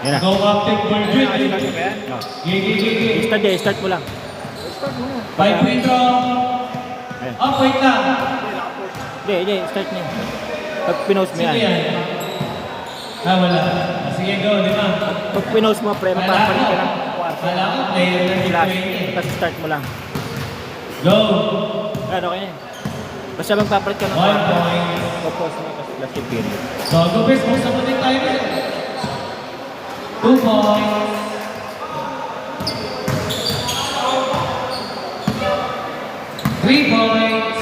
Yan na. Go Captain Virgil. Start mo lang. 5 free throw. Ayan. Oh, wait lang. Hindi, start niya. Pag pinost mo Sige yan. yan. Wala. Sige, go, di ba? Pag pinost mo, pre, mapapalit ka ng Wala ko, player na last. dito. Tapos start mo lang. Go! Ano, okay na yun. Basta magpapalit ka ng 1 point. Tapos mo, tapos last yung period. So, go best, kung sa puting tayo rin. 2 points. Three points.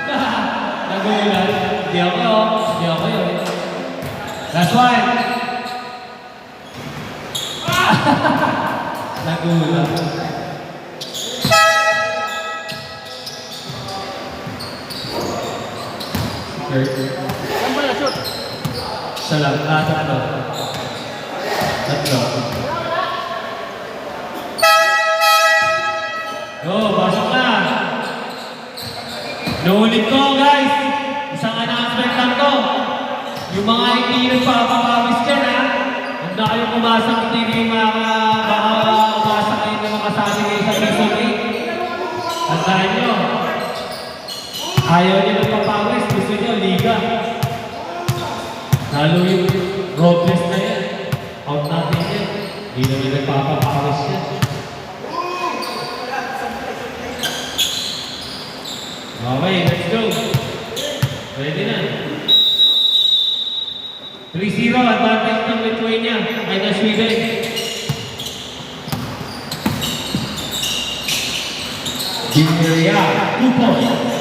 Nagulat. Hindi ako yun. Last one. Nagulat. Saan ba na-shoot? Isa lang. Tatlo. Go, pasok na. Nuulit ko, guys. Isang announcement lang to. Yung mga hindi nagpapakawis dyan, ha? Handa kayong umasang hindi baka umasa kayo na makasali kayo sa season 8. Tandaan nyo. Ayaw nyo nagpapawis. Gusto nyo, liga. Lalo yung Robles na yan. Out natin yan. Hindi naman nagpapakawis yan. Okay, let's go. Ready na. 3-0, advantage ng Lithuania. Ay na Sweden. Bulgaria, 2 points.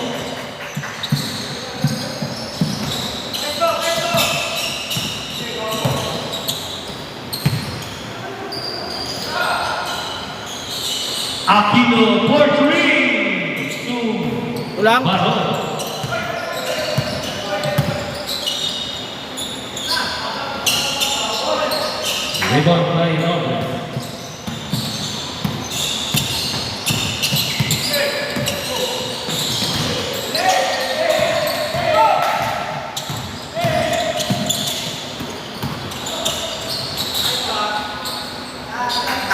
Aquino, Puerto Rico. Ulang. Baron. Rebound by Robert.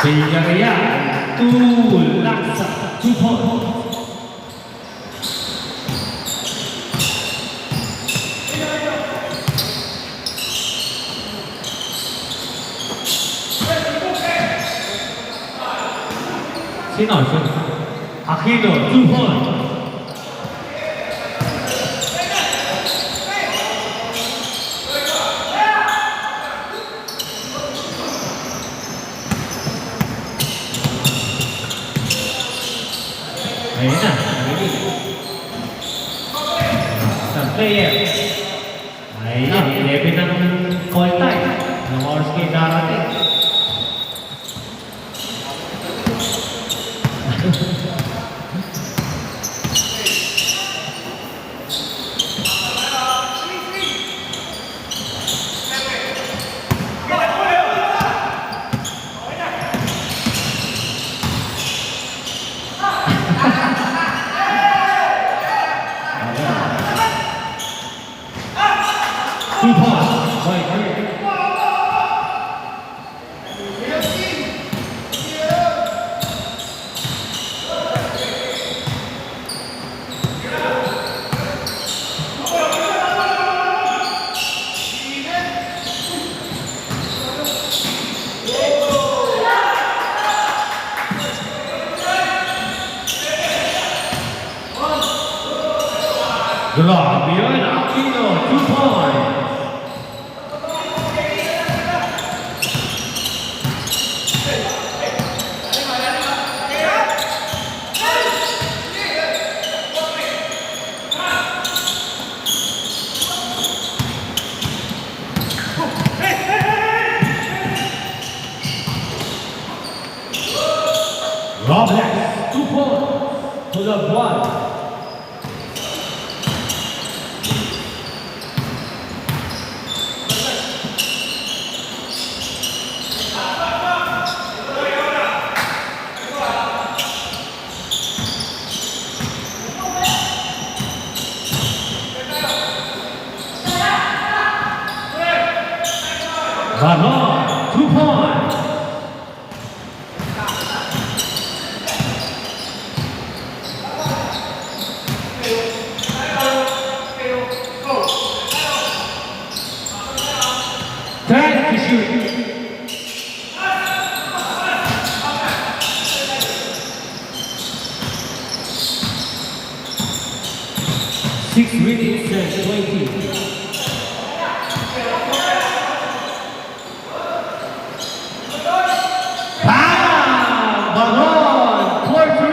Villarreal, Laksa, 2 points. Sino? Aquino, 2 points. Ayun na. Isang player. Ayun na. 11 ng call time. Ng oras kayo darating. Two points. Right. Grabe, Aquino, 2 points. Robles, 2 points to the 1. Baron, 2 points. Time to shoot. 6 minutes and 20. Baron, for 3.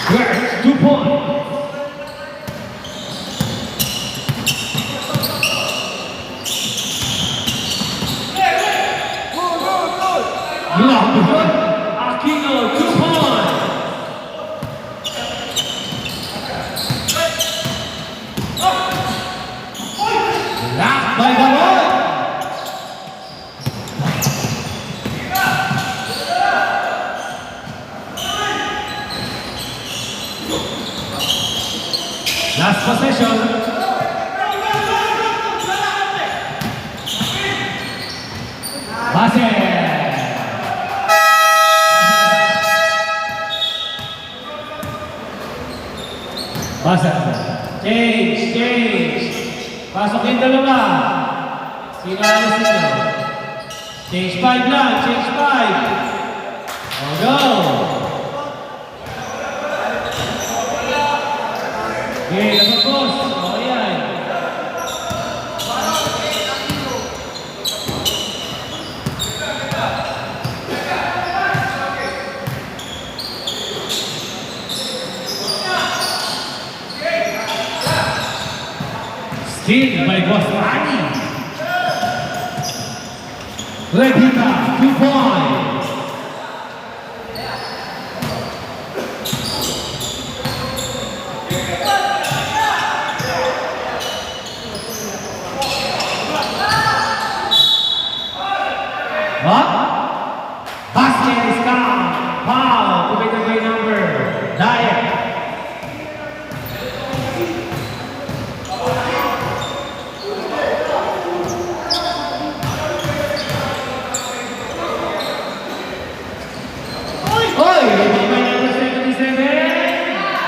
Yes, 2 points. Aquino, 2 points. Last by Baron. Last possession. Base. Basa. Change. Pasok yung dalawa. Sino alis nito? Change 5 lang. Change 5. Oh, go. Okay, labas. Oh, yan. Steal by Bosrani. Rebita, 2 points. Basket is down. Foul, committed by number Dyer. Oy, rebound by number 77.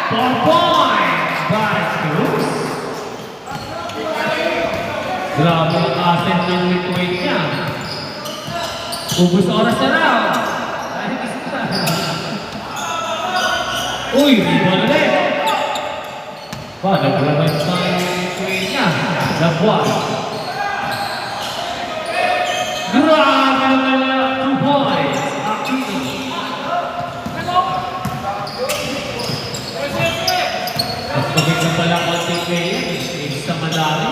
4 points by Cruz. Grabe ang asset ng midway niya. Ubus oras na raw. Uy, rebound ulit. Naglalagay pa yung midway niya. Nabuwan. Grabe naman 2 points. Aquino. Mas magiging pala konting kayo. Ibig sa madami.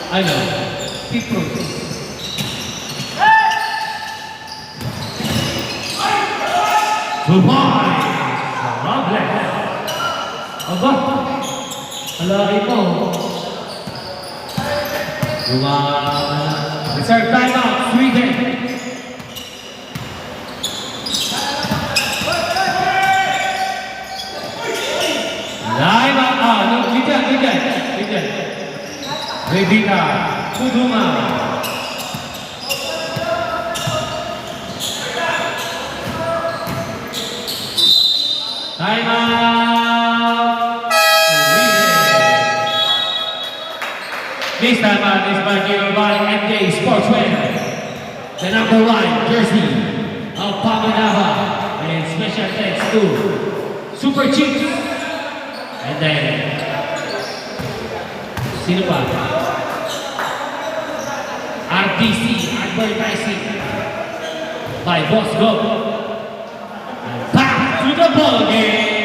Ano? Piprus. Dubai! Robles! Aba! Alaki mo. Reserve timeout, Sweden. Bigyan. Rebita, Kuduma. Time out. This time out is brought to you by MK Sportswear. The #1 jersey of Pamanava. And special thanks to Super Chips. And then, sino pa? RTC, Advertising by Boss Go. And back to the ball game.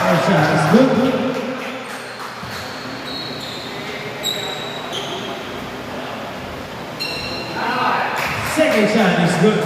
First shot is good. Second shot is good.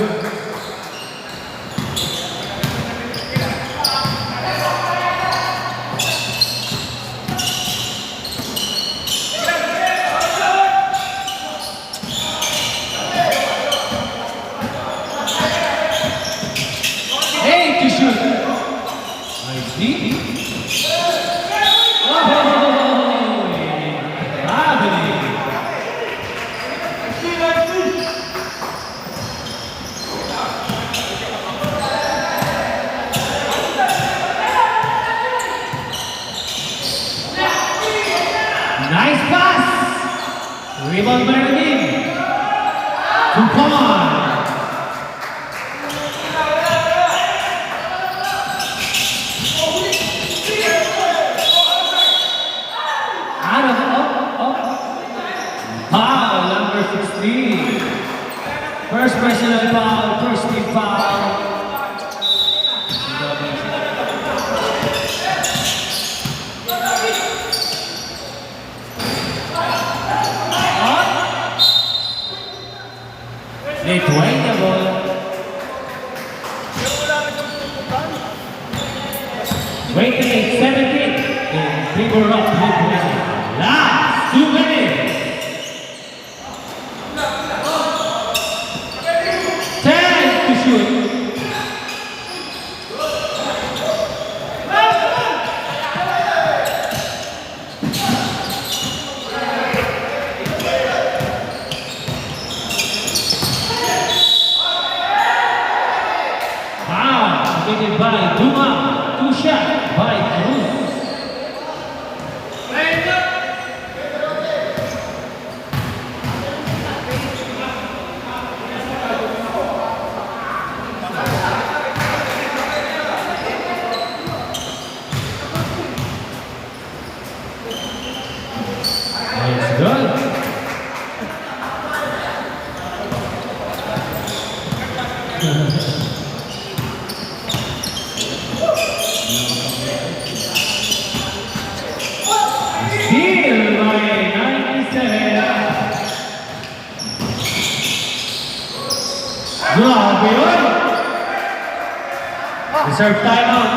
Rebound by the team. 2 points. Foul, number 16. First personal foul, first team foul. Late wait the ball. Wait 17. In favor of Midwest. Last 2 minutes. 10 to shoot. Committed by Duma, 2 shot by Cruz. Nice good. Steal by 97. Grabe yun! Reserve timeout.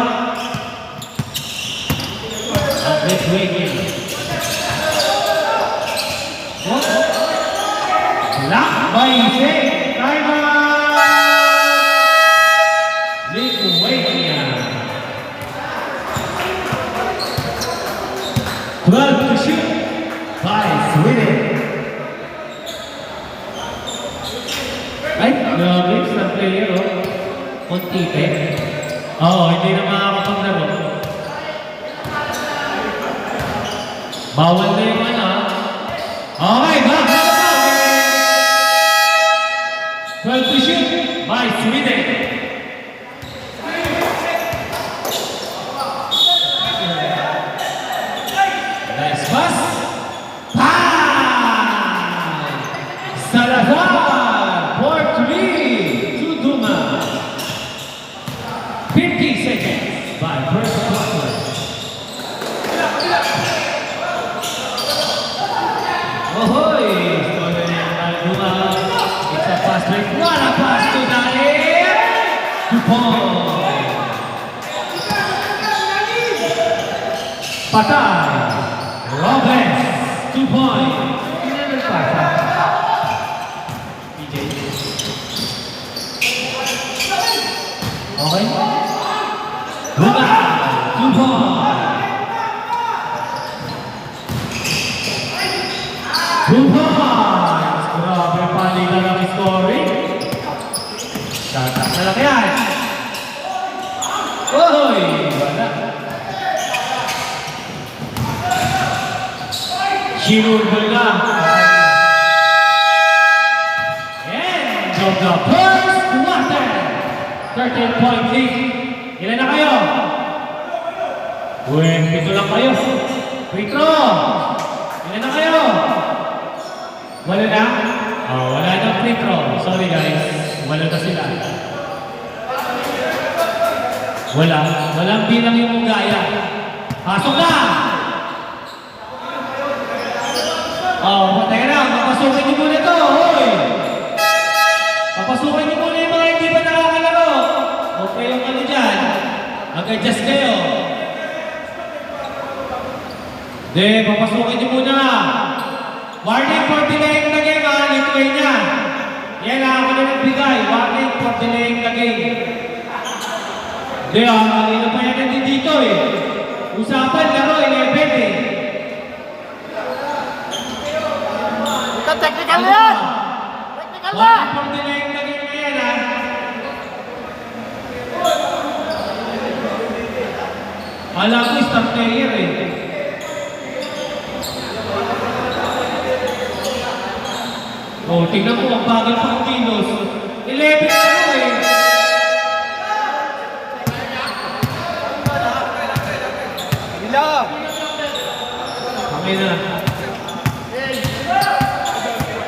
Let's wait in. Block by Ise. Timeout! Lithuania. 12 to shoot by Sweden. Ay, grabe sa player, oh. Kontipe. Oo, hindi na makakapaglaro. Bawal na yung ano. Okay, back. 12 to shoot by Sweden. Nice pass. Salazar for 3 to Duma. 50 seconds by first quarter. Ohoy! Stolen yan by Duma. It's a fast break. What a pass to Daniel! 2 points. Patay. Robles, 2 points. Never pass. PJ. Okay. Duma, 2 points. 2 points. Grabe, palitan ang scoring. Tatak na lang yan. Oy, wala. Sinulbol na. End of the first quarter. 13-point lead. Ilan na kayo? 20 lang kayo. Free throw. Ilan na kayo? Wala na? Oh, wala na free throw. Sorry guys. Wala na sila. Walang bilang yung gaya. Pasok na! Oh, teka na, papasukin niyo muna ito, hoy! Papasukin niyo muna yung mga hindi pa nakakalaro. Okay yung ano dyan. Mag-adjust kayo. Hindi, papasukin niyo muna. Warning for delaying the game, ha? Lithuania. Yan, ako na nagbigay. Warning for delaying the game. Hindi, kanina pa yan natin dito, eh. Usapan, laro, 11, eh. Technical yan! Technical na! Warning for delaying the game na yan, ha? Alam ko, star player, eh. Oh, tingnan mo, ang bagal pa ang kilos. 11 ano eh. Hila! Kami na.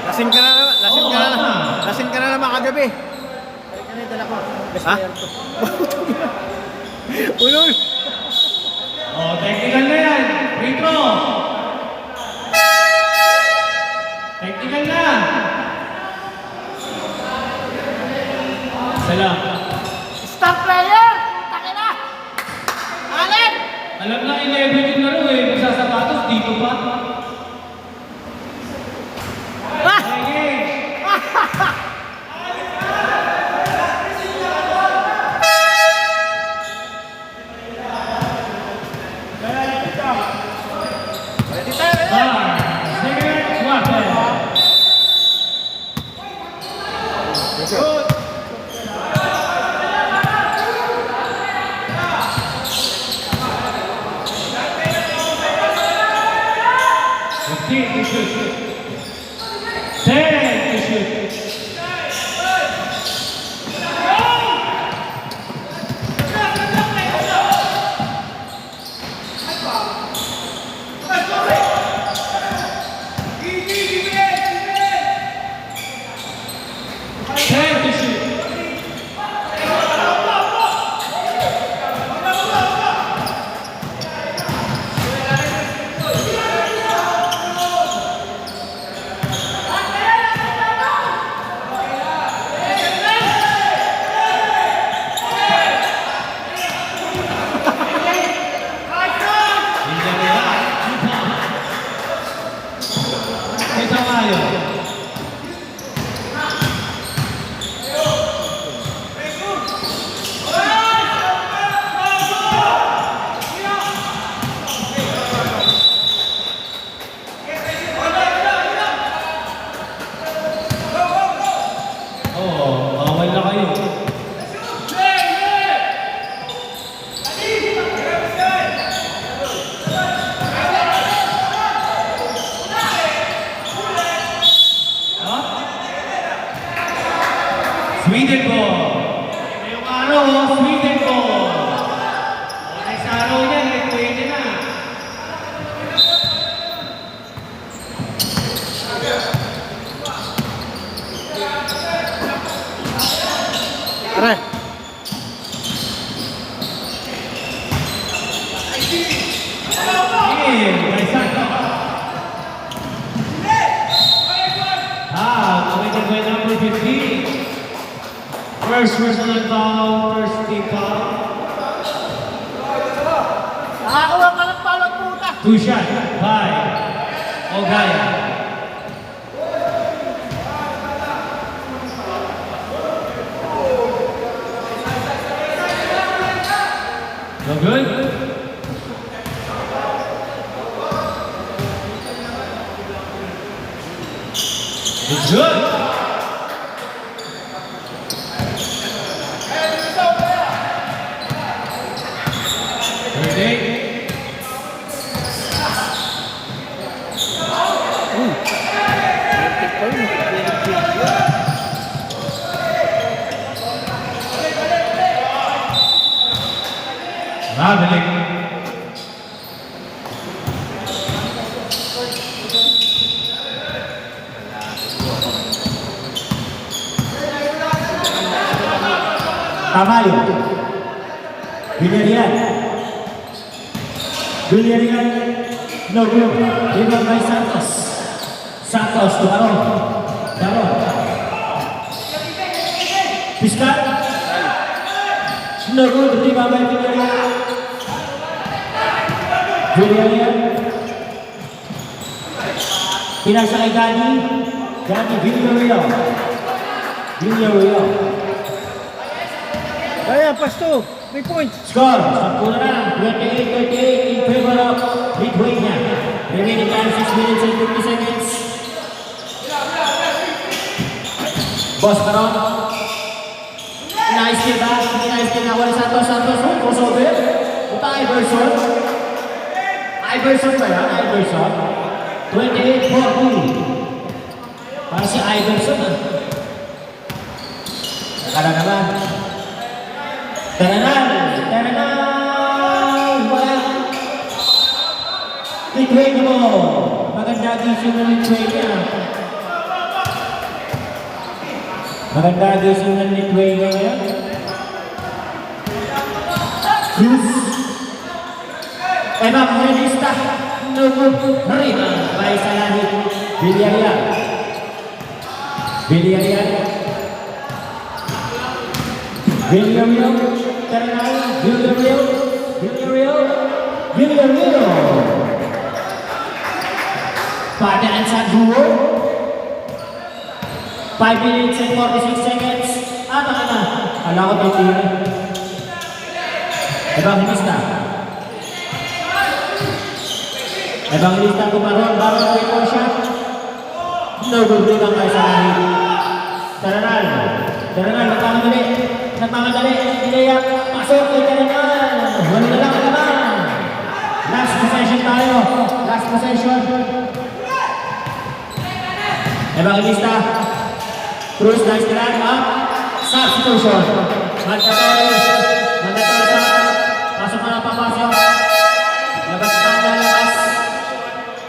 Lasing ka na naman. Lasing ka na Oo, naman. tama. Lasing ka na naman kagabi. Ha? Ulol! Oh, technical na yan. Free throw. Technical na. Salam. Star player! Takin na! Alin! Alam na 11 yung laro eh. Magsasapatos dito pa. Ah! Okay. Second quarter. To shoot. 10 to shoot. Ten to shoot. Kita tayo. Oo, bawal na kayo. Sweden ball. Ngayong araw, Sweden ball. Next araw yan, may pwede na. Aray! Sige, may sakto. Committed by number 15. First personal foul, first team foul. Nakakuha ka ng palot puta! Two shot by Ogaya. No good? It's good. Ready? Babalik. Tamayo. Villarreal. Villarreal. No group. Rebound by Santos. Santos to Baron. Baron. Piskat. No good. Rebound by Villarreal. Villarreal. Pinasa kay Gani. Gani Villarreal. Villarreal. Ayan, pasto! 3 points! Score, sampu na lang, 28-38 in favor of Lithuania. Remaining time 6 minutes and 50 seconds. Boss Baron. Nice kill back, nice kill na ni Santos. Santos, crossover. Punta Iverson. Iverson ba yan? Iverson. 28-40. Para Parang si Iverson ah. Nakala naman. Taranan! Taranan! Wala! Lithuania mo! Maganda gising ng Lithuania. Maganda gising ng Lithuania ngayon. Cruz. Eva Morenista. Nugu. Rima. By Salahi. Villarreal. Villarreal. Villarreal. Ternal. Villarreal. Villarreal. Villarreal. Padaan sa duo. 5 minutes and 46 seconds. Baka na. Alam ko tayo tira. Evangelista. Evangelista kumaroon. Baron kay Porsche. Nagugulong lang kayo sa lahit. Taranal. Taranal. Nagmamadali. Iniyak. Pasok kay Taranal. Wala na lang naman. Last possession tayo. Last possession. Evangelista. Cruz, nice drive up. Substitution. Mandatory sa pasok na papasok. Labas pa na labas.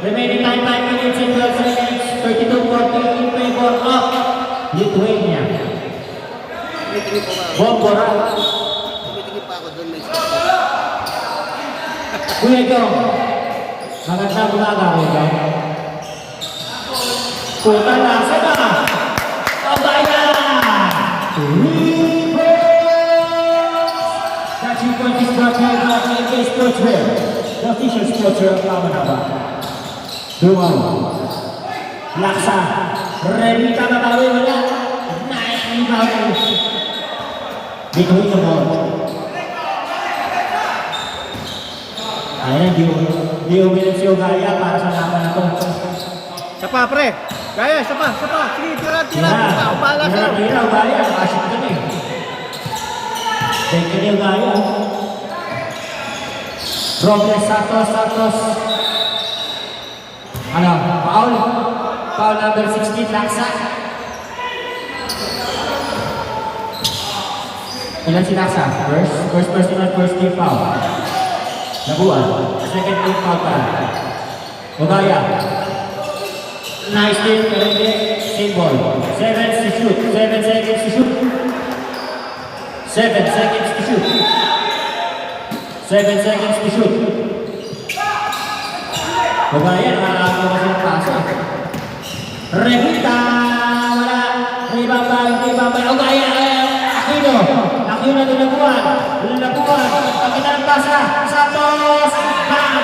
Remaining time 5 minutes and 12 seconds. 32-40 in favor of Lithuania. Bombora. Tumitingin pa ako doon may stop. Kuya Jong. Magandang umaga, Kuya Jong. Puta na, sana! That 2 point is brought to you by AK Sportswear, the official sportswear of Kamanaba. Duman. Laksa. Revita mabawi wala. Naiibaw. Bituin na mo. Ayan, di umilit si Ugaya para sa laban na to. Isa pa, pre. Gaya, isa pa. Sige, tira. Bahala sa'yo. Tira, Ugaya. Nakashoot ka na eh. Take ka niya, Ugaya. Robles, Santos. Ano, Paul? Paul number 16, Laksa. Ilan si Laksa? First personal, first team foul. Nabuan. Second team foul pa. Ugaya. Nice team, pero hindi. Same ball. 7 to shoot. 7 seconds to shoot. 7 seconds to shoot. 7 seconds to shoot. Ugaya, nakakagawa kasi ng pasa. Revita! Wala. Ribabay. Ugaya! Aquino na dinabuan. Pagkita ng pasa. Santos! Bang!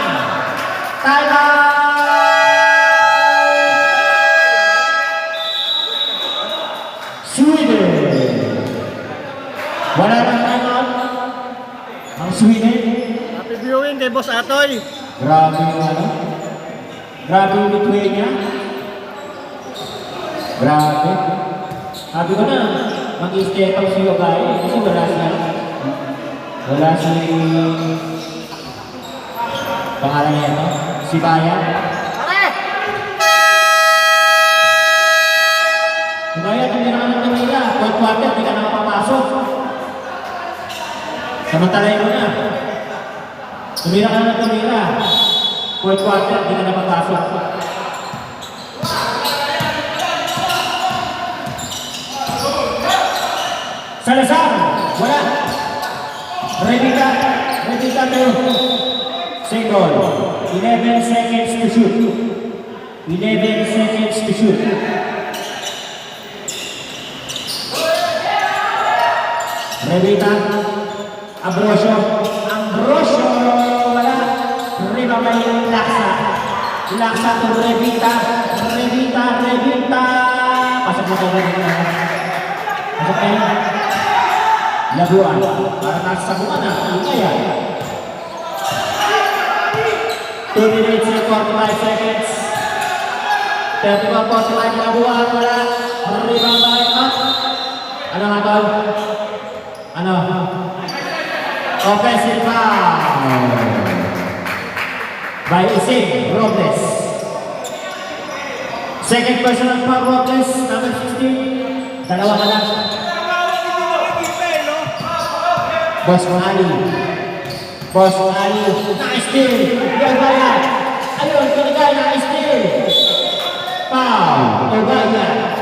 Timeout! Sweden! Wala nang timeout. Ang Sweden. Happy viewing kay Boss Atoy. Grabe yung ano? Grabe yung Lithuania. Grabe. Sabi ko na, mag-i-step up si Ugaya kasi wala si pangalan niya ito, si Bayan. Ugaya, hindi na ka ng Manila. Fourth quarter, hindi ka na makapasok. Samantalay mo na. Tumira ka na ng tumira. Fourth quarter, hindi ka na papasok. Salazar, wala. Revita to. Single. 11 seconds to shoot. 11 seconds to shoot. Revita. Ambrosio, wala. Ribabay yung Laksa to Revita. Pasok na kayo Revita. Pasok kayo. Labuan. Para nasa sabungan na. Ugaya. 2 minutes and 45 seconds. 31-45 Labuan. Wala. Ribabay up. Ano nga to? Ano? Offensive foul by Ising Robles. Second personal foul, Robles, number 16. Dalawa ka lang. Boss Ali. Boss Ali. Naka-steal. Yung bala. Ayun, Turigay, naka-steal. Foul. Ogaya.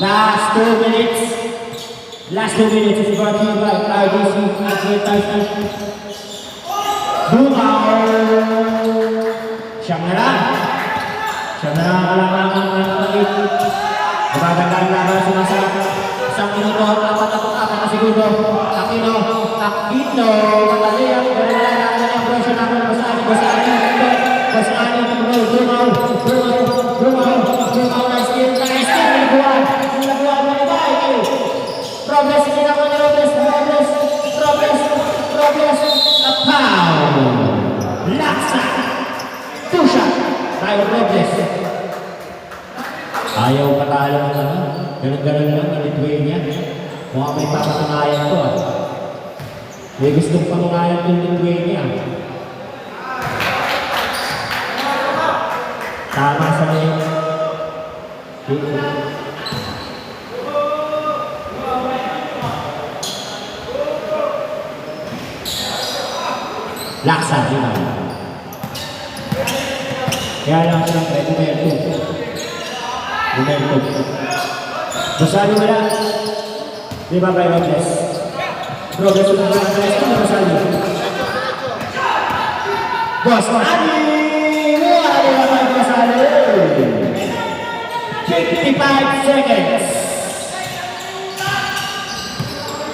Last 2 minutes. Last 2 minutes is brought to you by RDC Advertisement. Bumaw. Siyang na lang. Siyang na lang ang kalamangan ng kapatid. Gumagandang laban sumasarap. Isang minuto, 44 na segundo. Aquino. Madali ang gano'n lang ang pressure namin. Basali. Bumaw na steal. Nalabuan na iba. Robles, hindi na ko ni Robles. A foul. Laksa. Tusha. Tayo Robles. Ayaw patalo ng ano. Ganun-ganun lang ang Lithuania. Mukhang may papatunayan ko ah. May gustong pangunayan ng Lithuania. Tama sa ngayon. Laksa, di ba? Kaya lang siyempre, Bumento. Rosario wala. Di ba, Bray Robles? Robles, Rosario. Boss, Ali! Wala naman Rosario! 55 seconds.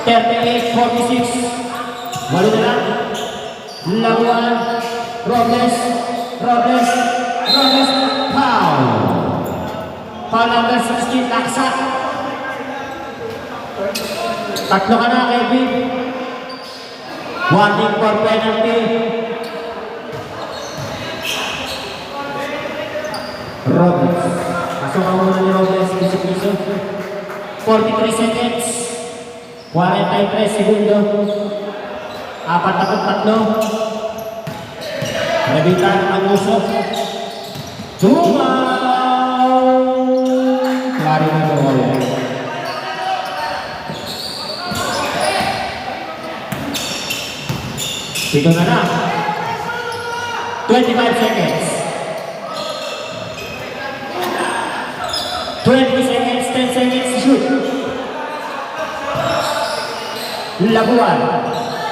38-46. Walo na lang. Labuan. Robles. Foul. Foul number 16, Laksa. Tatlo ka na, Kevin. Warning for penalty. Robles. Pasok ang muna ni Robles. 43 seconds. 43 segundo. 43. Nabitan ang uso. Tumaw! Klaro na doon. Dito na na. 25 seconds. 20 seconds, 10 seconds, shoot. Labuan.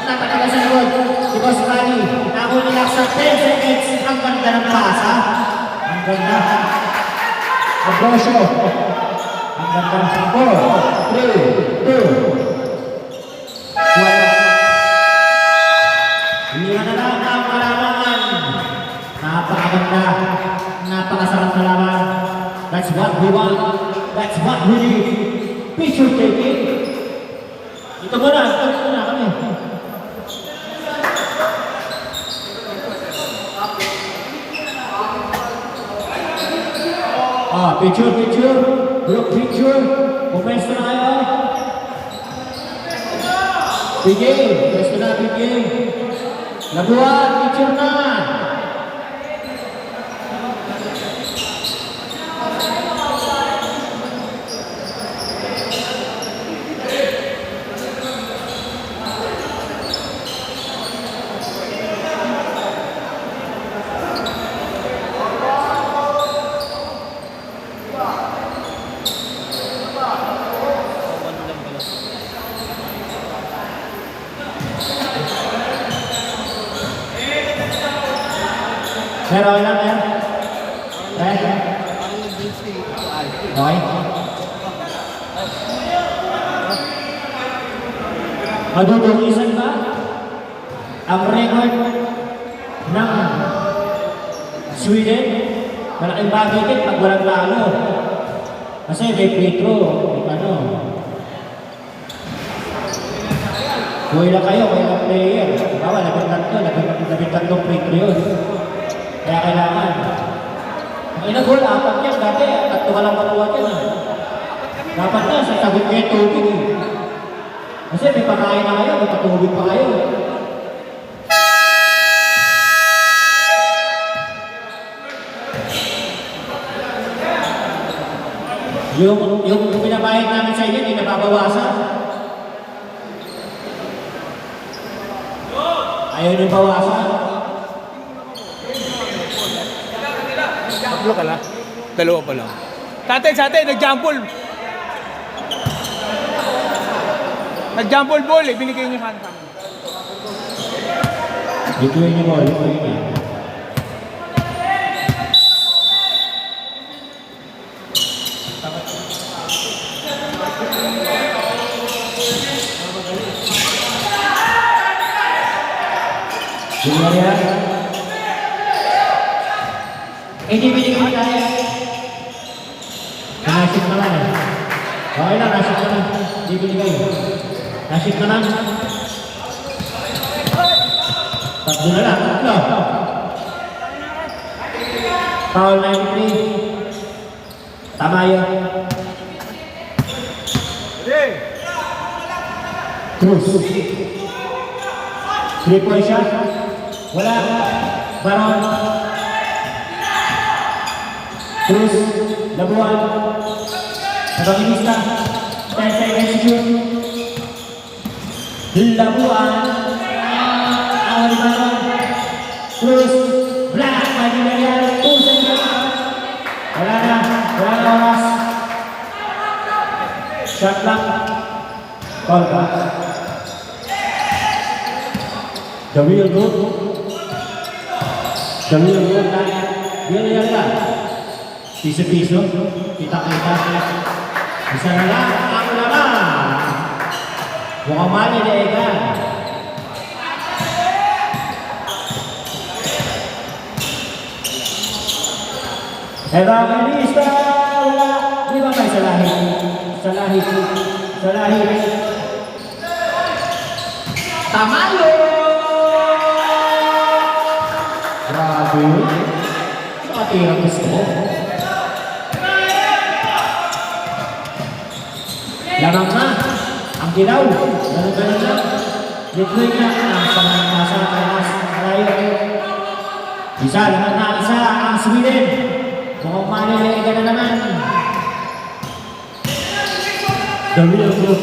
Napakala sa likod. Si Boss Ali. Ako nila sa 10 seconds. Ang ganda ng pasa. Ang ganda. Abrosyo. Ang ganda ng 4, 3, 2. Wala. Hindi na lang ang kalamangan. Napakaganda. Napakasarap na laman. That's what we want. That's what we need. Picture taking. Ito muna kami. Picture. Group picture. Pumesta na kayo. Pwesta na. Labuan, picture na. Pero lang yan. Okay. Madudungisan ba ang record ng Sweden? Malaking bagay din pag walang talo. Kasi may free throw. Kuha lang kayo, kaya player. Bawa, labing-tatlong free throw yun. Kaya kailangan. Ang ina goal, 4 yan. Dati, 3 ka lang makuha dyan. Dapat na, sa sagot kayo tubig. Kasi may pakain na kayo, may patubig pa kayo. Yung pinabayad namin sa inyo, hindi nababawasan. Ayaw niyo bawasan. Tatlo ka lang. Dalawa pa lang. Tatay, nag-jumble. Nag-jumble ball eh, binigay niyo sa akin. Ituloy niyo mo, ituloy niyo. Gimana ya? Ini binigay tayo. Nasib na lang eh. Okay lang, nasib na lang. Hindi binigay. Nasib na lang. Tatlo na lang, tatlo. Foul 93. Tama yun. Cruz. 3-point shot. Wala. Baron. Cruz. Labuan. Evangelista. 10 seconds shoot. Labuan. Awal Baron. Cruz. Black. Maju Daniel. 2 seconds. Wala na. Wala na oras. Shot lang. Call back. The real good. The real good. Real yan lang. Piso-piso. Kita-kita. Isa na lang. Ako naman. Mukhang mali na egan. Evangelista. Wala. Di ba may salahi? Salahi. Salahi. Tama yun! Grabe yun. Nakatirang gusto mo. Lamang na. Ang gilaw. Ganun-ganun lang. Liquid na. Ang pangangasa na kayas. Malayo. Isa. Lamang na. Isa. Ang Sweden. Mukhang manilega na naman. The real goal.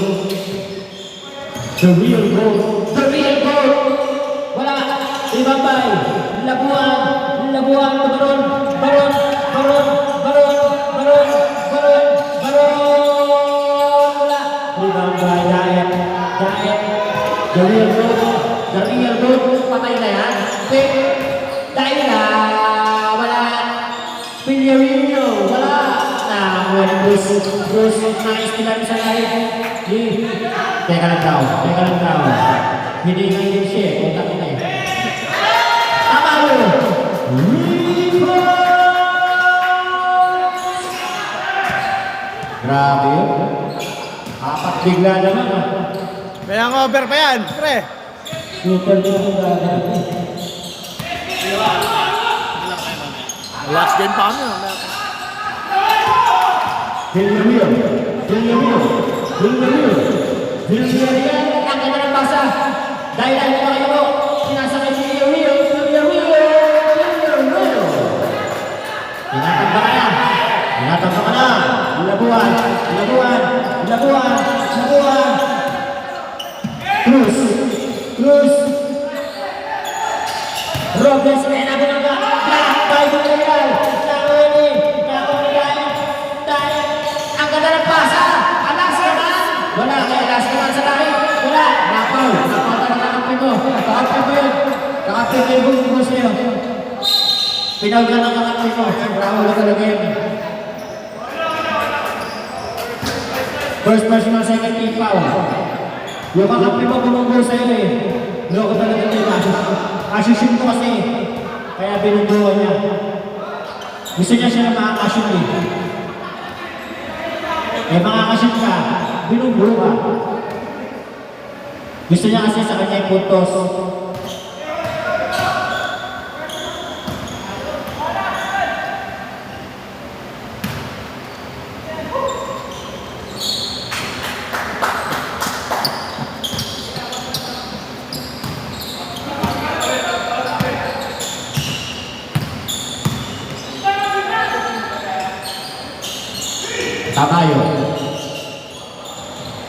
The real goal. The real goal. Wala. Ibabay. Labuan. Labuan. Baron. Baron. Baron. Baron. Baron. Baron. Baron. Wala. Ibabay. Diet. Diet. The real goal. The real goal. Patay na yan. Okay. Dahil na. Wala. Pinyo. Wala. Wala. Bruce. Bruce. Nais nila sa lahat. Teka lang daw. Teka lang daw. Hindi nga din siya. Kontak kita eh. Tama mo! Grabe yun. Apat bigla naman ah. May hangover pa yan, pre. Super yun ang gagawin. Last game pa kami. Villarreal. Villarreal. Villarreal. Villarreal. Ang ganda ng basa. Dahil ay mga mo. Sinasakay si Villarreal. Villarreal. Tinatamba ka na. Tinatamba ka na. Labuan. Labuan. Labuan. Labuan. Cruz. Cruz. Robles. Menabi ng black by Villarreal. Nakawini. Nakawini. Dahil ang ganda ng basa. Alas ka na. Wala. Kaya alas ka na sa lahi. Wala. Napaw. Napaw ka na kakapin mo. Kakapin mo yun. Kakapin mo yung bumubos niyo. Pinawag ka na kakapin mo. Bravo na talaga yun. First personal, second team foul. Yung kakapin mo bumubos sa'yo eh. Loko talaga ito yung assume ko kasi. Kaya binunduan niya. Gusto niya siya na makakashoot eh. Eh makakashoot ka, binunduan ka. Gusto niya kasi sa kanya yung puntos. Tamayo.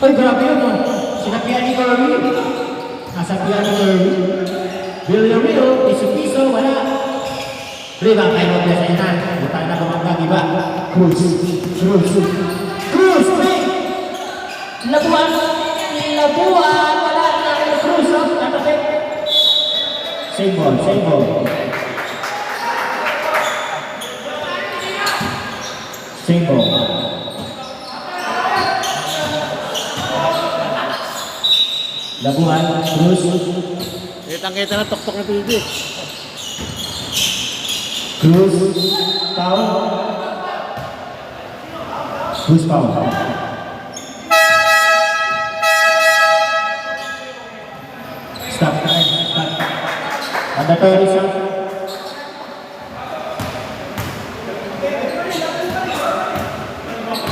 Ay, grabe yun, oh. Sinapian ni Kirby. Nasapian ni Kirby. Villarreal, piso-piso, wala. Rebound kay Robles sa inan. Buta na bumanggang iba. Cruz. Cruz, quick! Labuan. Wala na kay Cruz, oh. Tatapit. Same ball. Same ball. Labuan, Cruz. Kitang-kita na tuktok na Piggy. Cruz, foul. Cruz foul. Stop. Mandatory shot.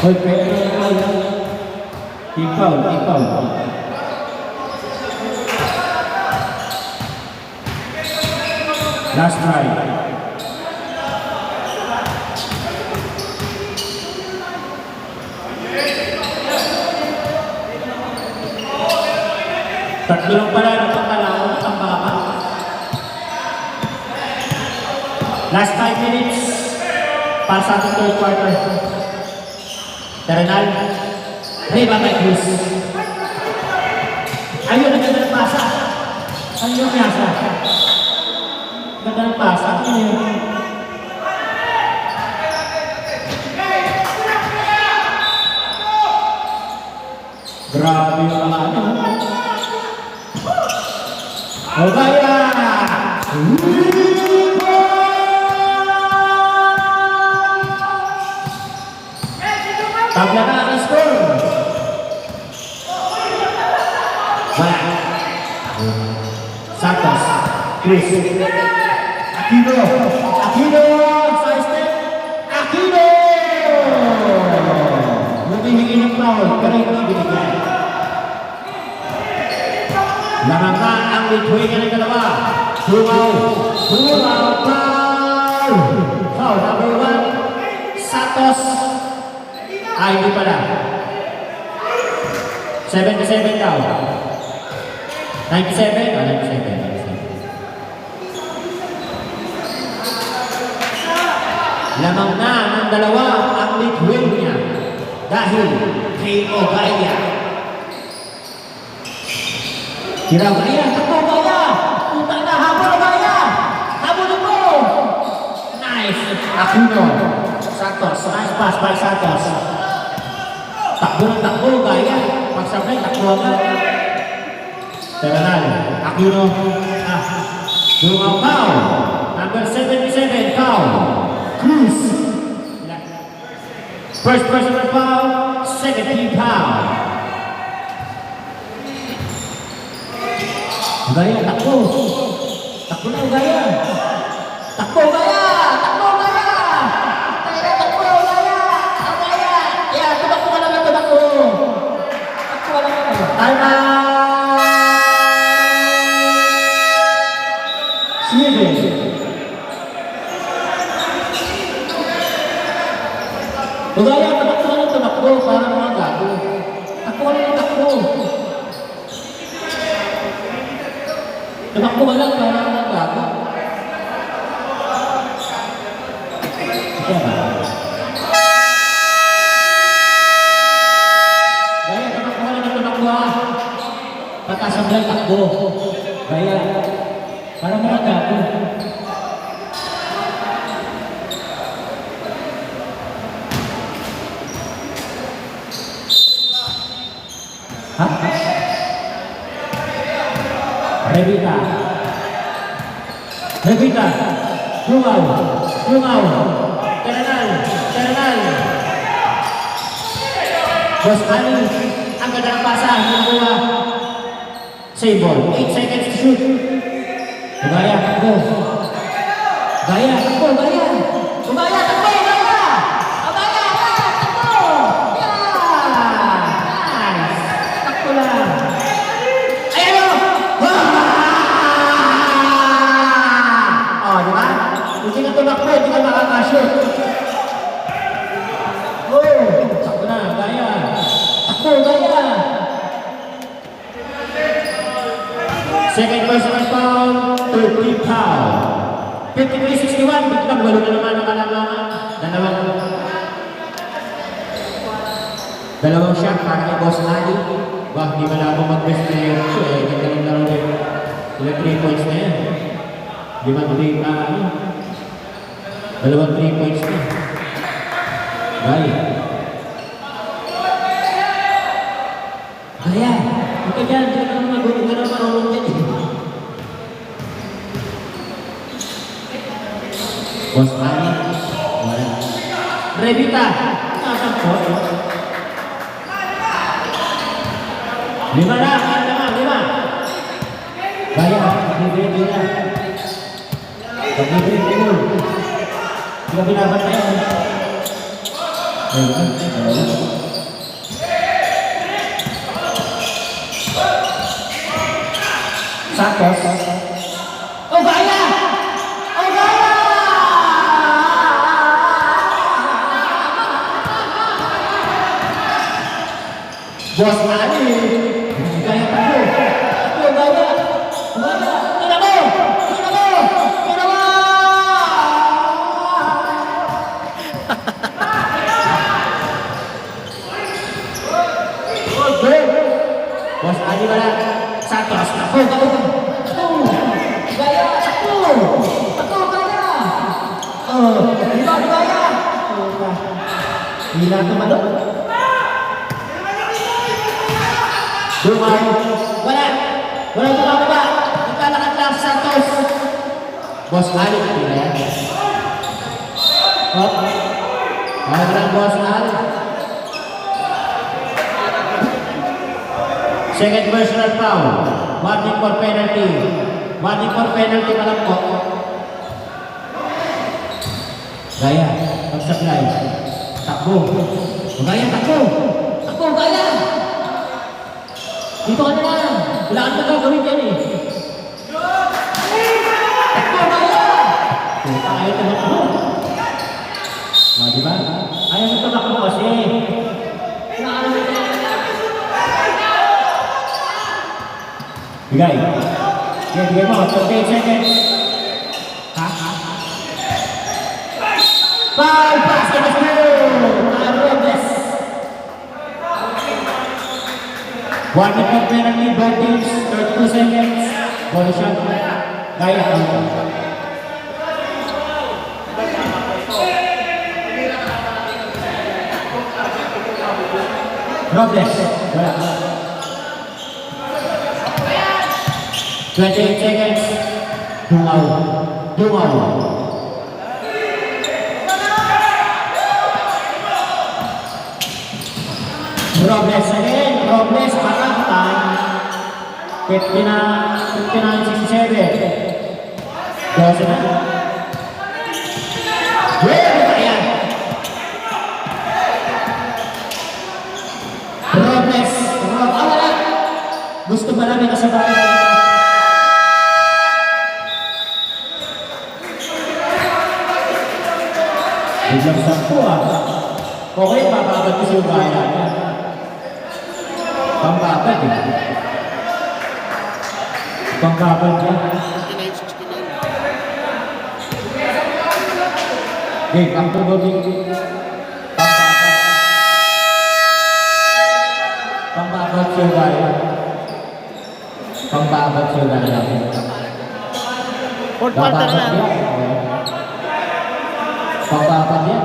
Hoy, team foul. Last try. Tatlo lang pala ng pangkalawan at tambakan. Last 5 minutes para sa ating third quarter. Terrenal. Reba kay Cruz. Ayun, naganda ng pasa. Ayun yung piyasa. Ganda ng pasa. Ano yun? Grabe yung mga ano. Ogaya! Tabla na ang score. Wala. Santos. Cruz. Aquino. Side step. Aquino! Humihingi ng foul, pero hindi binigyan. Lamang na ang lituin ng dalawa. Dumaw, foul! Foul number 1. Santos. Ay, hindi pala. 77 daw. 97? 97. Lamang na ng dalawa ang lituin niya. Dahil kay Ogaya. Tira Ogaya, takbo Ogaya! Punta na, habol Ogaya! Habol mo! Nice! Aquino. Santos, nice pass by Santos. Takbo Ogaya. Pagsabay, takbo agad. Terrenal, Aquino. Dumaw foul. Number 77, foul. Cruz. First personal foul, second team foul. Ogaya, takbo. Takbo na Ogaya. Takbo Ogaya. Yeah, tumakbo ka naman. Time out. Sweden. Ogaya, tumakbo para mga gago. Takbo ka lang para mga gago. Sige ba? Gaya, tumakbo ha. Pagkasablay, takbo. Gaya, para mga gago. Ha? Revita. Lumaw. Terrenal. Boss Ali, ang ganda ng pasa, nakuha. Save ball. 8 seconds to shoot. Ogaya, takbo. Ogaya, takbo. Hindi ka tumakbo, hindi ka makakashoot. Oh, takbo na. gaya. Second personal foul, 30 foul. 53-61, biglang walo na naman ang kalamangan. Dalawang shot para kay Boss Ali. Wah, di malabo mag-best player ko eh. Ganda rin laro din. Sila 3 points na yan. Di man 3, dalawang 3 points na. Gaya. Gaya. Huwag ka dyan. Hindi ka naman mag-uwi ka naman marunong dyan eh. Boss Ali. Wala. Revita. Nasaan po? 5 na. 5. Gaya. Hindi na. Pag-ibig mo. Hindi ka binabantayan. Santos. Oh, gaya! Oh, gaya! Boss Ali. Gaya pa po. Oh, gaya. Gaya. Tira mo! Tira mo! Tira mo! Boss Ali wala. Santos. Ako, ako. Gaya. Ako. Ako, gaya. Di ba, gaya? Hila ka ba doon? Dumay. Wala. Wala ito ba? Naglalakad lang sa Santos. Boss Ali. Hila yan. Wala lang, Boss Ali. Second personal foul. Warning for penalty. Warning for penalty pa lang po. Gaya. Pag-supply. Takbo. Gaya, takbo. Takbo, gaya. Dito ka na lang. Wala kang nagagawin dyan eh. Takbo, gaya. Ayaw tumakbo. Diba? Ayaw mo tumakbo kasi. Bigay. Bigay mo. 28 seconds. Ha? Foul pass to the field. Robles. 1 minute penalty. Both teams. 32 seconds. Ball shot. Gaya. Robles. Wala. 28 seconds. Dungaw. Robles again. Robles makakatan. 59-67. 12 na. Ayan. Robles. Wala. Gusto ba namin kasabay? Biglang 10 Okay, papagad ko siya gaya niya. Pampagad eh. Pampagad niya. 69-69. Okay, ang tuloy. Pampagad. Pampagad siya gaya. Pampagad siya gaya. Fourth quarter na lang. Pampagad niya.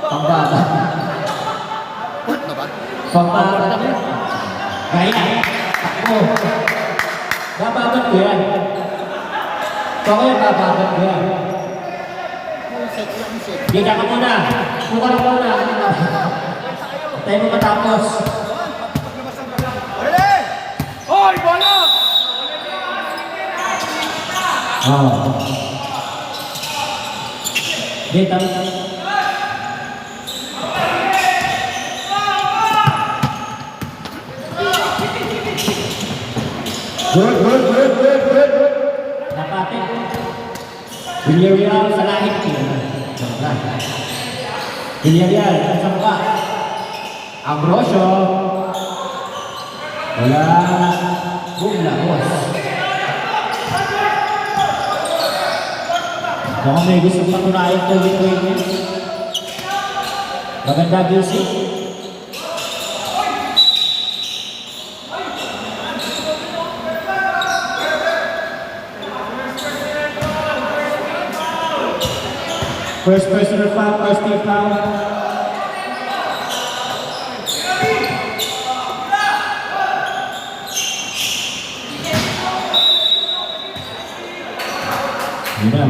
Pampagad. Fourth na ba? Pampagad niya. Gaya. Ako. Pampagad ko yan. Okay, pampagad ko yan. Bigyan ka muna. Buka ka muna. Tayo mo matapos. Hoy, bola! Dito. Good. Napatid. Villarreal sa lahit. Villarreal sa mukha. Ambrosio. Wala. Bumla, boss. Baka may gusto patunayan to with maganda gising. First personal foul, first team foul. Yun na.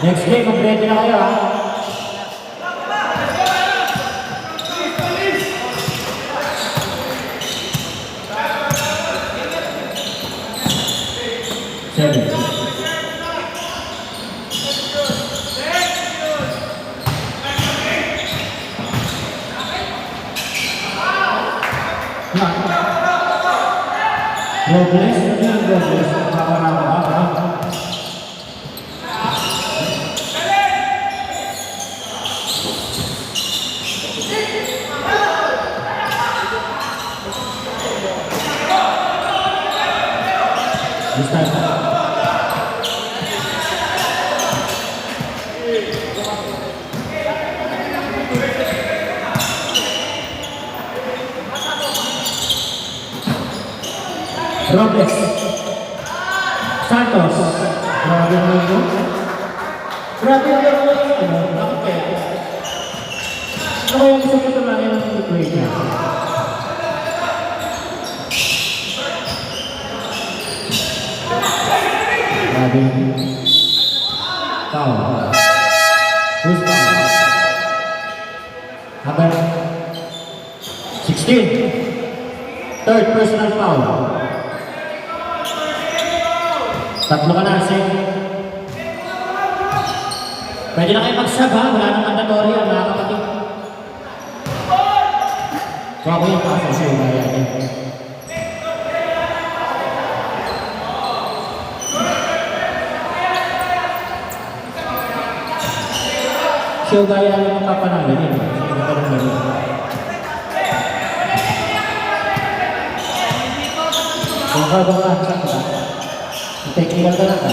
Next game, mag-ready na kayo ha. Seven. Robles, Robles, Robles, this time. Robles, Santos, grabe naman yun. Grabe naman yun. Bakit kaya? Ano kaya gusto ko tumayan ng play niya? Grabe. Foul. Who's foul? Habang 16. Third personal foul. Tatlo ka na, Sek. Pwede na kayo mag-sub ha, wala nang mandatory yan, mga kapatid. So ako yung pasok sa'yo, kaya yan. So gaya lang ang papanalo din. Sige ka lang gano'n. Kung ka ba ka, saan ka? Technical ka lang ka.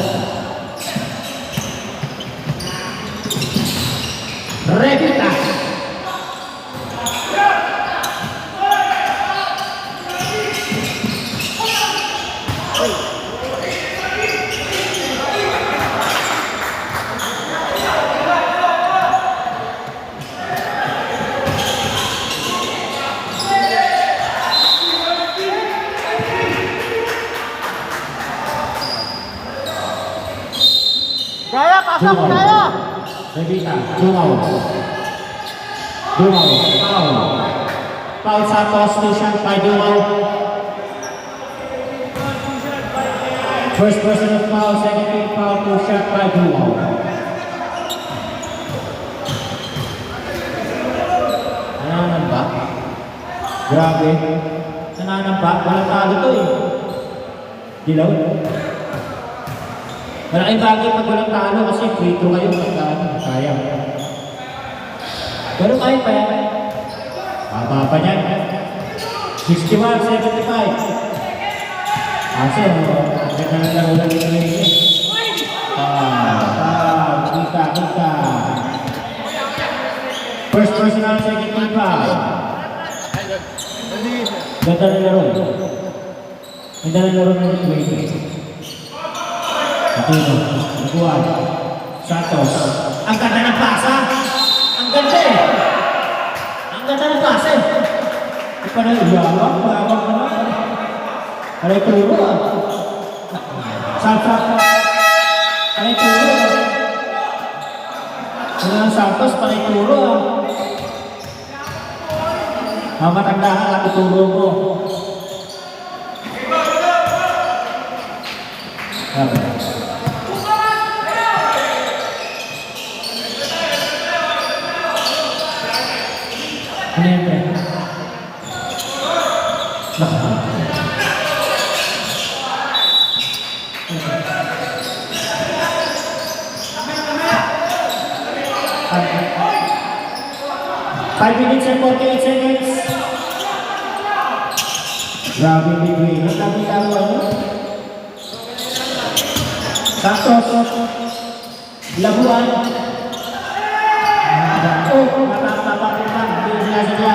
Revita! Gaya, pasok, gaya! Revita, Dumaw. Dumaw, foul. Foul Santos, station by Dumaw. First personal foul, second team foul, two shot by Dumaw. Nananamba? Grabe. Nananamba? Walang talo to eh. Dilaw? Malaking bagay pag walang talo kasi free throw kayo pagka sayang. Pero kahit pa yan. Baba pa niyan. 61-75. Kasi ang ganda ng laro lang ito rin eh. Kita. First personal, second team foul. Ganda ng laro. Ganda ng laro ng ito rin eh. Aquino, Naguan, Santos. Ang ganda ng pasa! Ang ganda eh! Ang ganda ng pasa eh! Di pa na iyawag ka na. Alay turo ah. Santos. Alay turo ah. Ano ang Santos, palay turo ah. Mamatagdahan ang turo mo. Okay. Ano yan, pre? 5 minutes and 48 seconds. Grabe yung bigay. Nagtabi-tabi ano? Santos. Labuan. Oh, matapapakitan. Hindi sinasadya.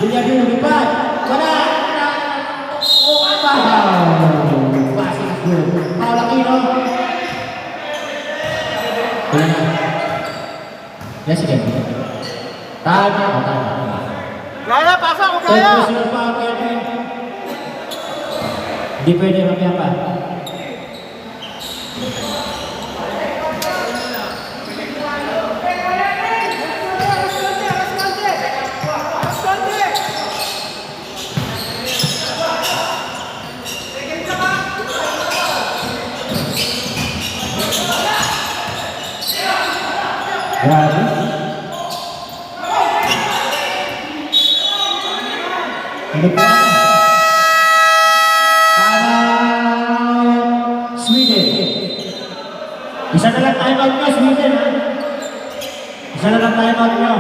Bilyag yung lumipad. Wala. Oh, wow. Passing good. Paul Aquino. Wala na. Yes, again. Tama. Gaya, pasok, gaya! Hindi pwede mamaya pa. Grabe. Ano po? Sweden. Isa na lang time out nyo, Sweden. Ha? Isa na lang time out nyo.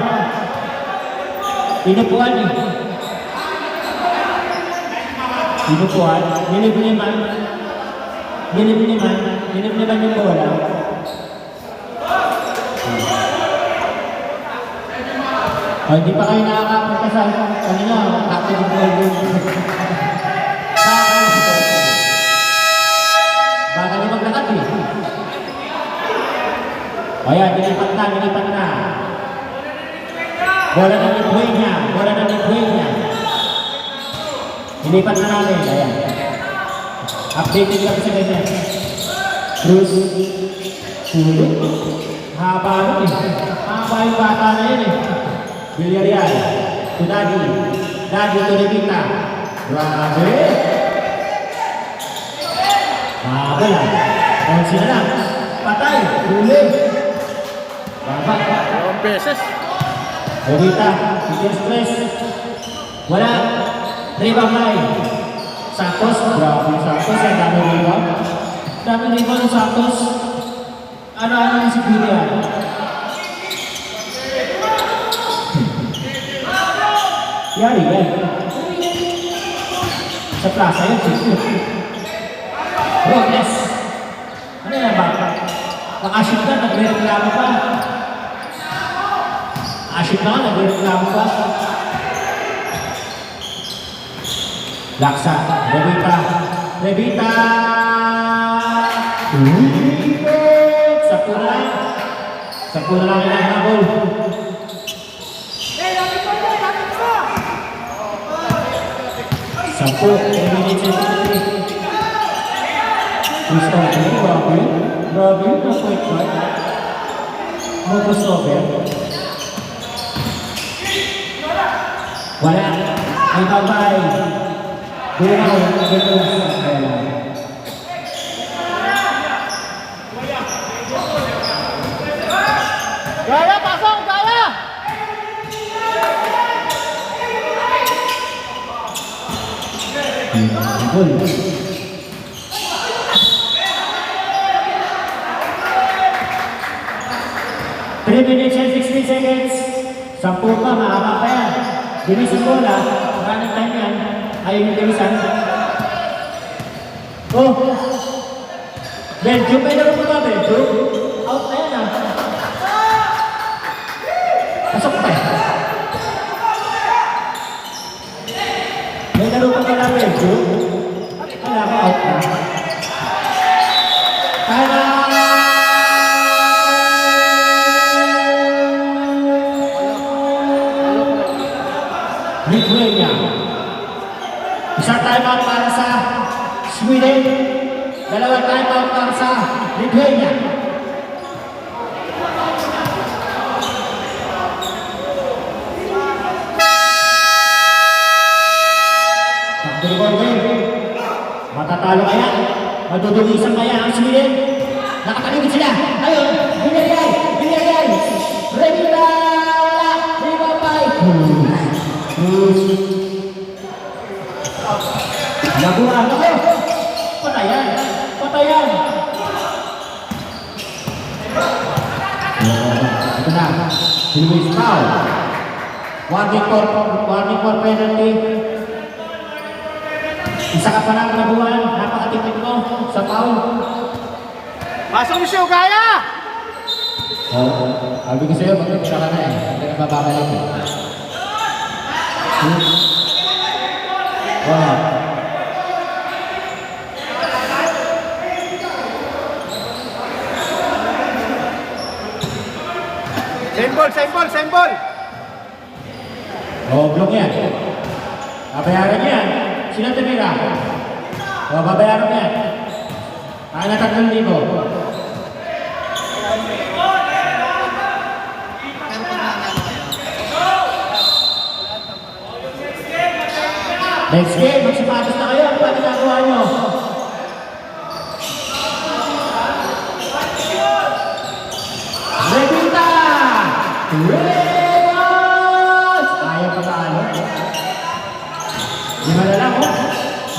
Inupuan eh. Inupuan. Nilib-liman. Nilib-liman. Nilib-liman yung bola. Oh, hindi pa kayo nakakapunta sa kanina. Active goal yun. Baka niya maglakad eh. O yan, nilipat na. Bola na ni niya. Nilipat na namin, ayan. Updated kami sa ganyan. Cruz. Sulit. Haba nun eh. Haba yung bata na yun eh. Villarreal. To Dagi to Revita. Grabe. Grabe lang. Konsi na lang. Patay. Huli. Baba. Dalawang beses. Revita. Bigyan stress. Wala. Rebound line. Santos. Grabe Santos. Ang dami rebound. Dami rebound ng Santos. Ano yung si Villarreal? Yari yan. Sa plaza yun, siguro. Robles. Ano yan ba? Nakaship na, nagre-reklamo pa. Aship na, nagre-reklamo pa. Laksa, Revita. Sakura lang ilang na goal. Sampo, 3 minutes and 53. Christopher, grabe yun, na point guard. Christopher. Wala, may babay. Bumaw, gano'n sa bola. Gaya, pasok, gaya! Goal. Three minutes and 16 seconds. 10 pa, mahaba pa yan. Bilis yung bola. Maraming time yan. Ayaw yung bilisan. Oh! Belgium, may laro pa ba Belgium? Out na yan ah. Pasok pa eh. May laro pa pala Belgium? Wala ka, out na. Kaya! Lithuania. Isang timeout para sa Sweden. Dalawang timeout para sa Lithuania. Matatalo kaya? Madudulisan kaya ang Sweden? Nakataligid sila. Ayun, Villarreal. Revita! Ribabay! Labuan ako. Patayan. Ito na. Si Luis Pau. Warning for penalty. Isa ka pa lang nabuhan. Napakatipid mo sa foul. Pasok yung show, Gaya! Sabi ko sa'yo, magpapira ka na eh. Hindi ka bababalik eh. Wow. Same ball! Block yan. Babayaran yan. Sino tumira? Babayaran yan. Kaya na 3,000. Next game, magsipatos na kayo. Ano ba ginagawa nyo? Revita! Revos! Ayaw pa taalo. Di ba na lang, oh?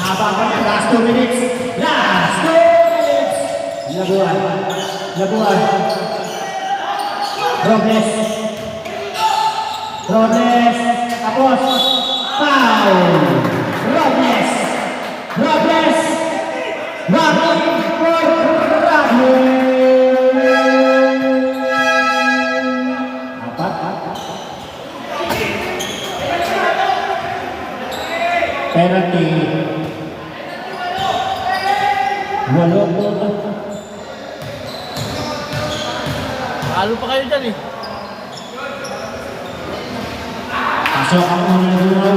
Haba pa niya. Last 2 minutes. Last 2 minutes! Labuan. Robles. Tapos. Foul! Robles! Warning for Apat. Penalty. 8. Halo pa kayo dyan eh. Pasok ang unang dulo.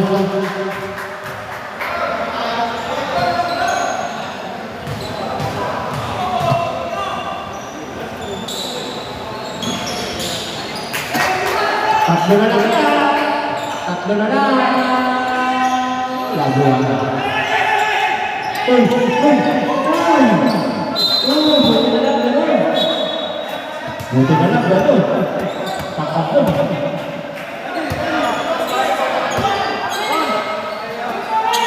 Tatlo na lang. Labuan. Buti na lang ganun. Takapon.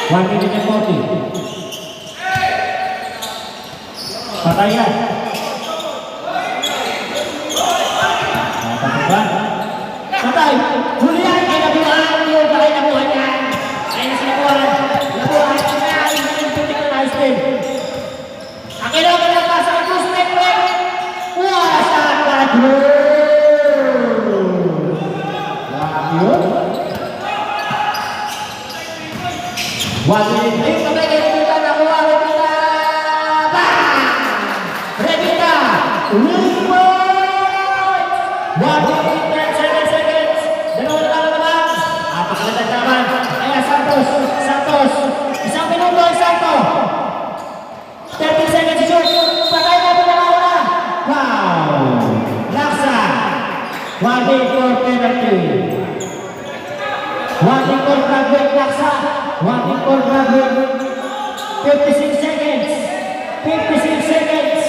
One minute and 40. Patayan. Tapos ba? Patay! Huli yan! Ay nabuhaan! Yung bakit nabuhaan yan! Ay nasinabuhaan! Nabuhaan! Ay pinipintik na nice team! Ang kailangan lang pa sa Cruz Network! Wala sa Kadro! Yun! 1 minute! Ayun! Patay kayo! Revita! Nakuha! Revita! Bang! Revita! Revita! 1 minute! Santos. Isang minuto ang Santo. 30 seconds shoot. Patay na po na una. Wow. Laksa. 1 for penalty. 1 for graduate Laksa. 1 for graduate. 56 seconds. 56 seconds.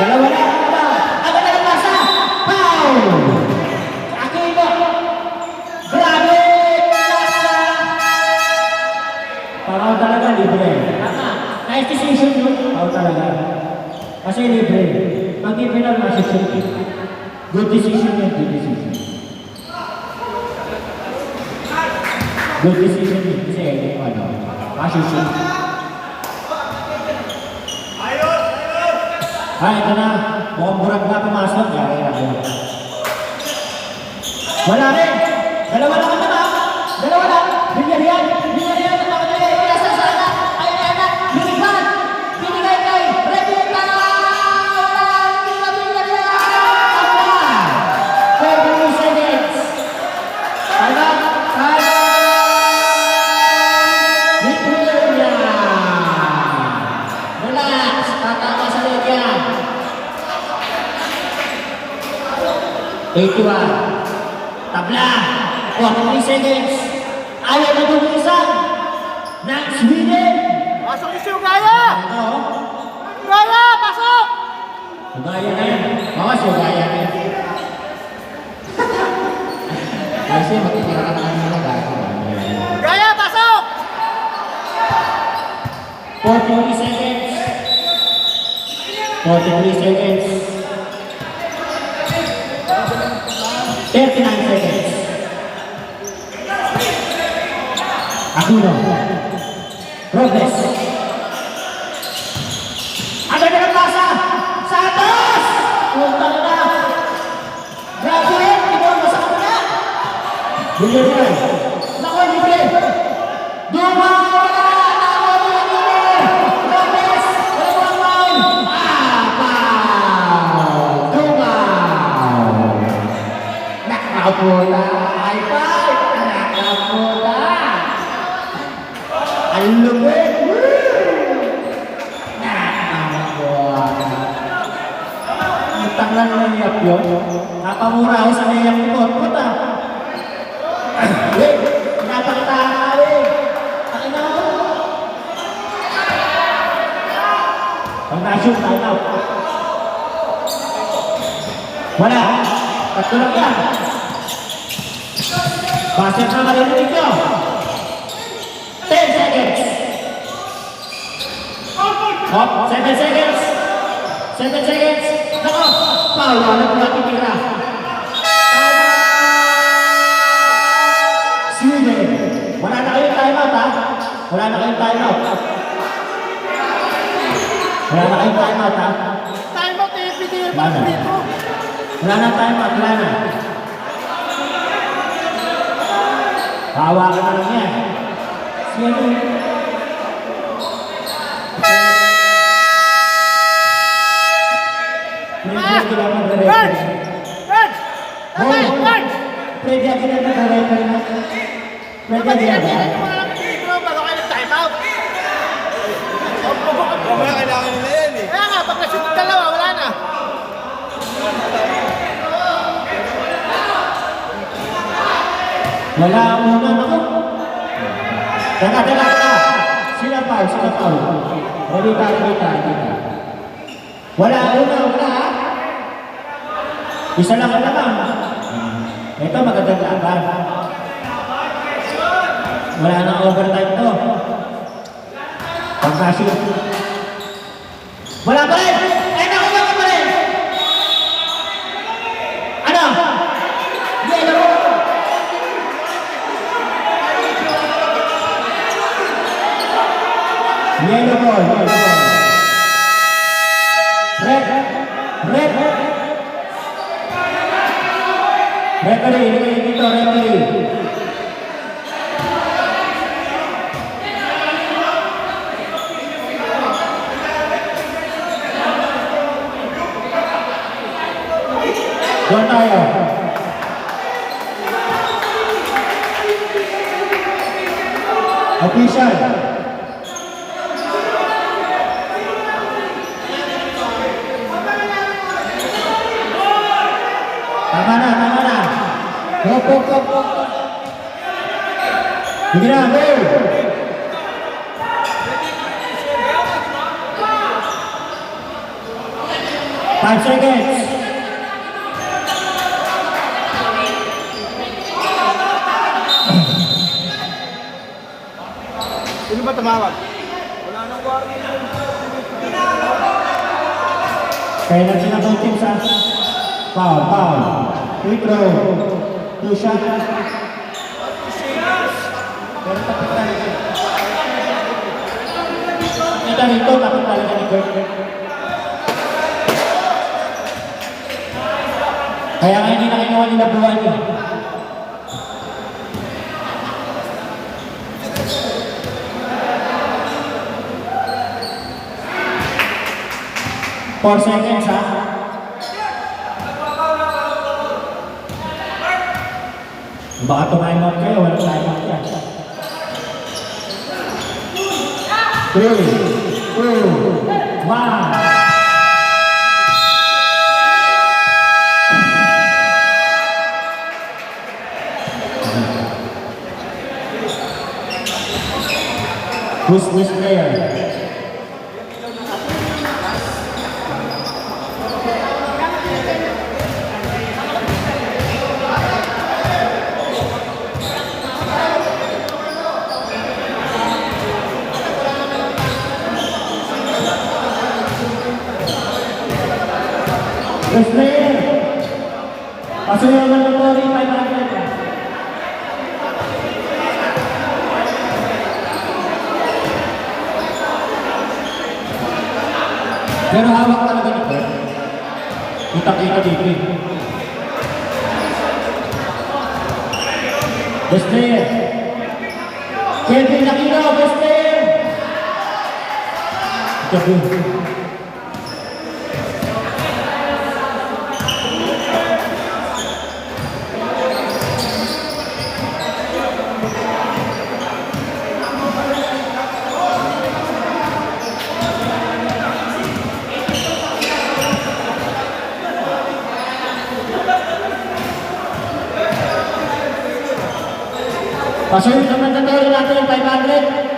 Dalawa na. Agad na Laksa. Foul. Aquino. Grabe. Parang talaga libre. Tama. Nice decision yun. Parang talaga. Kasi libre. Mag-libre lang masisyon. Good decision yun. Good decision. Good decision yun. Kasi ano. Masisyon. Ay, ito na. Mukhang burag na pumasok. Wala rin. Dalawa lang ang tama. Dalawa lang. Binigyan. Tabla, 43 seconds. Ayaw na bumisan ng Sweden. Pasok yung show, Gaya! Gaya, pasok! Gaya na yan. Bawas yung gaya na yan. Kasi matitira ka na kanina gaya. Gaya, pasok! 43 seconds. 43 seconds. 39 seconds. Aquino. Robles. Agad na ng pasa! Santos! Punta na! Grabe! Ibon mo sa kapila! Villarreal. Nako, libre! Duma! Wala! Nako, libre! Robles! Wala mo ang foul! Foul! Duma! Nakapola! High five! Nakapola! Ang lupit! Utang lang ng iyak yun. Napamura ako sa iyak ko. Puta! Wait! Napakita ka rin! Pakina ako! Pag na-shoot, time out. Wala! Tatlo lang yan! Basket na marinig nyo! 10 seconds! Hop! 7 seconds! 7 seconds! Nako! Foul! Wala po natin tira! Sweden! Wala na kayong timeout ha? Wala na kayong timeout! Wala na kayong timeout ha? Timeout eh, pitigil pa Wala na. dito. Wala na timeout! Wala na! Hawakan na lang yan! Sweden! Guards! Guards! Tama, guards! Pwede ako na nag-refer na. Pwede Kapag yan. tinatira mo na lang peligro bago kayo nag-timeout. Mamaya kailangan nila yan eh. Kaya nga, pag na-shoot yung dalawa, wala na. Wala ang una ako. Teka. Sila foul. Ready ka. Wala ang una. Isa lang ang lamang. Ito magandang laban. Wala nang overtime to. Pagka-shoot. Wala pa rin! Ay, nakuha pa rin! Ano? Yellow ball! Yellow ball. Red. Referee, ilagay dito, referee. Doon tayo. Official. Tama na. Go. Sige na, go! 5 seconds. Sino ba tumawag? Kaya lang sila ng team sa foul. Free throw. 2 shot. Pero tapos talaga. Kita rito, tapos talaga ni Kurt. Kaya nga hindi na kinuha nila buwan niya. Four seconds, ha? Baka time out kayo, walang time out yan. 3, 2, 1. Who's this player? This player. Pasuyo ng Tori 500. Pero hawak talaga nito. Kita-kita dito eh. Bester. Kevin Aquino, Bester. Gabi. Pasuhin sa mandatory natin yung 500.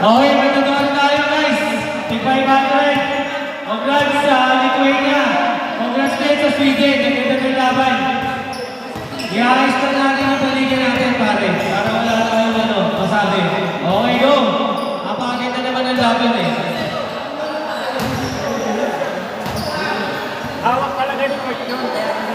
Okay, magdadaan tayo guys. T500. Congrats sa Lithuania. Congrats din sa Sweden. Naganda ng laban. I-ayos na natin ang paligid natin pare. Para wala tayong masabi. Okay, go. Napakaganda naman ang laban eh. Hawak talaga ni Coach yun.